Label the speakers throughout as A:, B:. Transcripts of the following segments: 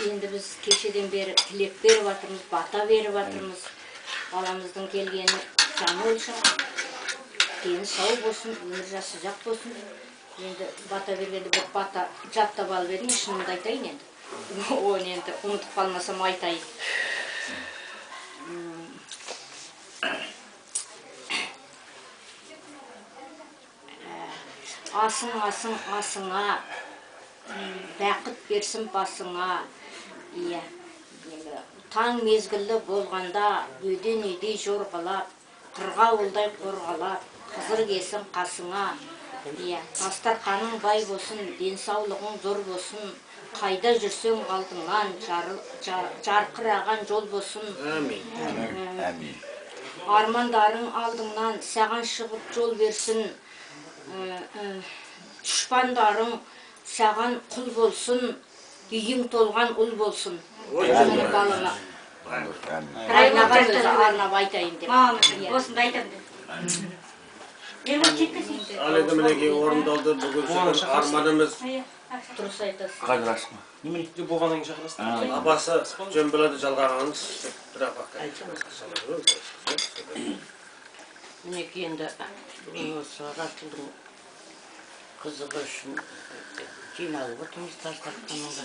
A: Енді біз кешеден бері тілек беріп жатырмыз, бата беріп жатырмыз. Баламыздың келгені жаны олша, дені сау болсын, өмір жасы ұзақ болсын. Енді бата бергенде бір бата жаттап алып едім, шынымды айтайын енді. Оны енді ұмытып қалмасам айтайын. Асыңа, бақыт берсін басыңа. Таң мезгілі болғанда өден-едей жорғалап, қырғауылдай қорғалап, қызыр кесін қасыңа. Дастарқаның бай болсын, денсаулығың зор болсын, қайда жүрсең алдыңнан жарқыраған жол болсын.
B: Әмин.
A: Армандарың алдыңнан саған шығып жол берсін. Düşpanдарың саған құл болсын, үйің толған ұл болсын. Соны балыңа. Райнаған өзі арнап айтайын деп.
C: Осында айтам деп.
D: Ал енді мінекей орындалды, бүгін сіздің арманымыз.
A: Дұрыс айтасың.
B: Қазір ашма.
E: Немене болғаннан кейін шақырасың?
D: Апасы жөн болады жалғағаныңыз. Бірақ
F: Мінекей енді бүгін осы Расулдың қызығы үшін жиналып отырмыз Тастаққаныңға.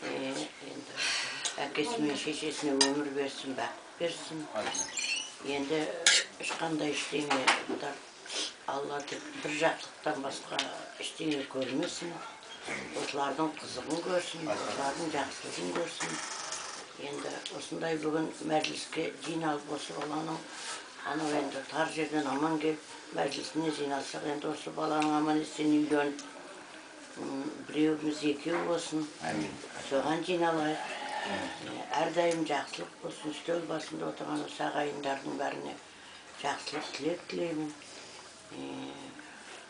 F: Енді әкесі мен шешесіне өмір берсін, бақыт берсін. Енді ешқандай ештеңе Алла бір жақсылықтан басқа ештеңе көрмесін. Осылардың қызығын көрсін, осылардың жақсылығын көрсін. Енді осындай бүгін мәжіліске жиналып осы баланың анау енді тар жерден аман келіп мәжілісіне жиналсақ, енді осы баланың аман есен үйленіп, біреуіміз екеу болсын, соған жиналайық. Әрдайым жақсылық болсын, үстел басында отырған осы ағайындардың бәріне жақсылық тілек тілеймін.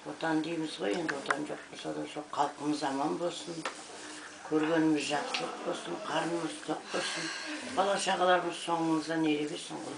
F: Отан дейміз ғой, енді отан жоқ болса да сол халқымыз аман болсын, көргеніміз жақсылық болсын, қарнымыз тоқ болсын, бала шағаларымыз соңымыздан ере берсін ғой.